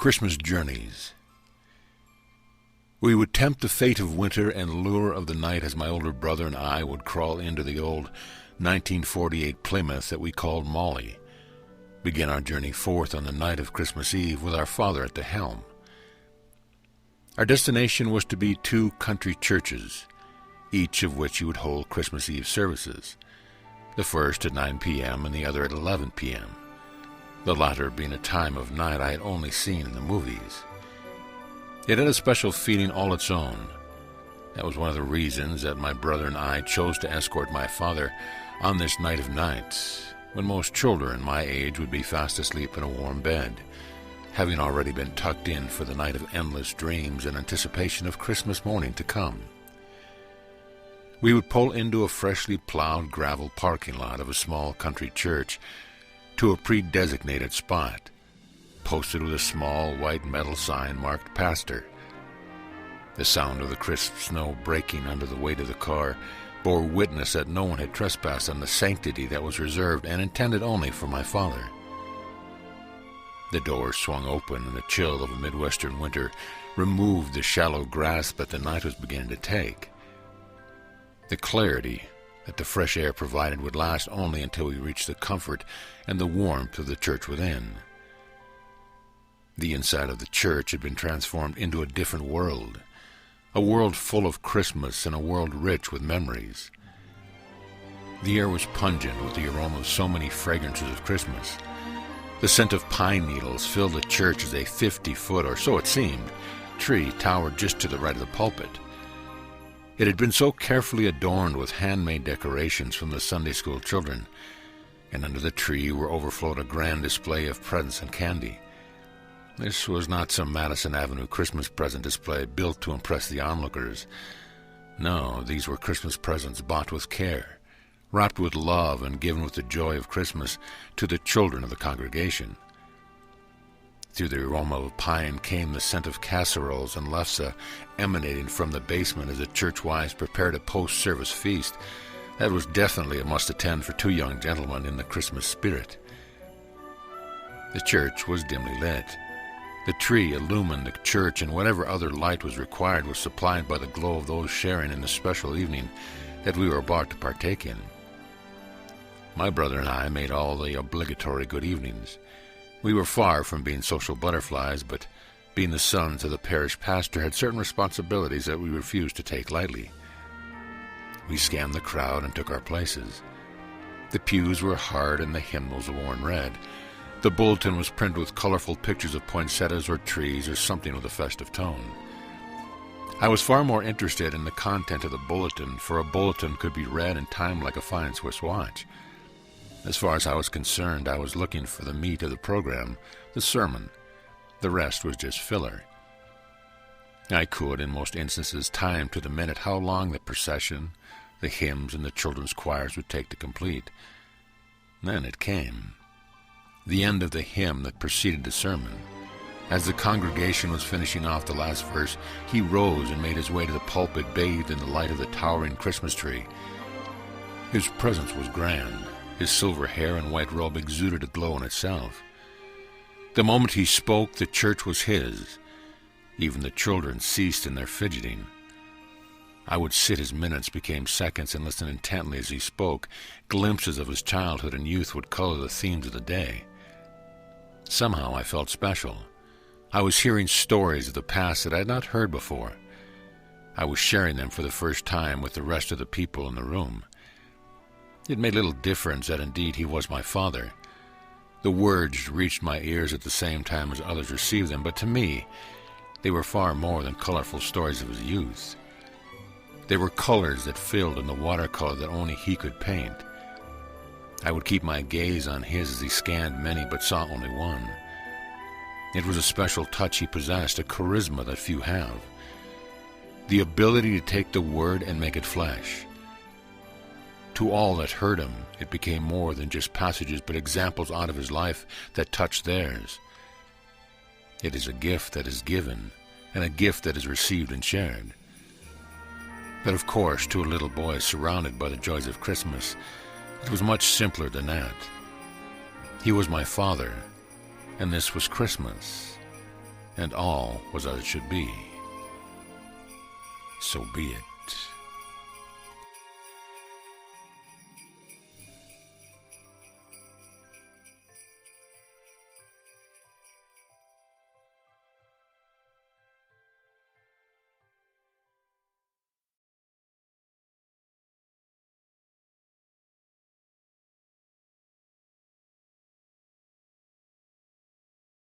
Christmas journeys. We would tempt the fate of winter and lure of the night as my older brother and I would crawl into the old 1948 Plymouth that we called Molly, begin our journey forth on the night of Christmas Eve with our father at the helm. Our destination was to be two country churches, each of which would hold Christmas Eve services, the first at 9 p.m. and the other at 11 p.m., the latter being a time of night I had only seen in the movies. It had a special feeling all its own. That was one of the reasons that my brother and I chose to escort my father on this night of nights, when most children my age would be fast asleep in a warm bed, having already been tucked in for the night of endless dreams and anticipation of Christmas morning to come. We would pull into a freshly plowed gravel parking lot of a small country church to a pre-designated spot, posted with a small white metal sign marked Pastor. The sound of the crisp snow breaking under the weight of the car bore witness that no one had trespassed on the sanctity that was reserved and intended only for my father. The doors swung open, and the chill of a Midwestern winter removed the shallow grasp that the night was beginning to take. The clarity that the fresh air provided would last only until we reached the comfort and the warmth of the church within. The inside of the church had been transformed into a different world, a world full of Christmas and a world rich with memories. The air was pungent with the aroma of so many fragrances of Christmas. The scent of pine needles filled the church as a 50-foot, or so it seemed, tree towered just to the right of the pulpit. It had been so carefully adorned with handmade decorations from the Sunday school children, and under the tree were overflowed a grand display of presents and candy. This was not some Madison Avenue Christmas present display built to impress the onlookers. No, these were Christmas presents bought with care, wrapped with love and given with the joy of Christmas to the children of the congregation. Through the aroma of pine came the scent of casseroles and lefse emanating from the basement as the church wives prepared a post-service feast that was definitely a must-attend for two young gentlemen in the Christmas spirit. The church was dimly lit. The tree illumined the church, and whatever other light was required was supplied by the glow of those sharing in the special evening that we were about to partake in. My brother and I made all the obligatory good evenings. We were far from being social butterflies, but being the sons of the parish pastor had certain responsibilities that we refused to take lightly. We scanned the crowd and took our places. The pews were hard and the hymnals worn red. The bulletin was printed with colorful pictures of poinsettias or trees or something with a festive tone. I was far more interested in the content of the bulletin, for a bulletin could be read and timed like a fine Swiss watch. As far as I was concerned, I was looking for the meat of the program, the sermon. The rest was just filler. I could, in most instances, time to the minute how long the procession, the hymns, and the children's choirs would take to complete. Then it came. The end of the hymn that preceded the sermon. As the congregation was finishing off the last verse, he rose and made his way to the pulpit, bathed in the light of the towering Christmas tree. His presence was grand. His silver hair and white robe exuded a glow in itself. The moment he spoke, the church was his. Even the children ceased in their fidgeting. I would sit as minutes became seconds and listen intently as he spoke. Glimpses of his childhood and youth would color the themes of the day. Somehow I felt special. I was hearing stories of the past that I had not heard before. I was sharing them for the first time with the rest of the people in the room. It made little difference that indeed he was my father. The words reached my ears at the same time as others received them, but to me, they were far more than colorful stories of his youth. They were colors that filled in the watercolor that only he could paint. I would keep my gaze on his as he scanned many but saw only one. It was a special touch he possessed, a charisma that few have. The ability to take the word and make it flesh. To all that heard him, it became more than just passages, but examples out of his life that touched theirs. It is a gift that is given, and a gift that is received and shared. But of course, to a little boy surrounded by the joys of Christmas, it was much simpler than that. He was my father, and this was Christmas. and all was as it should be. So be it.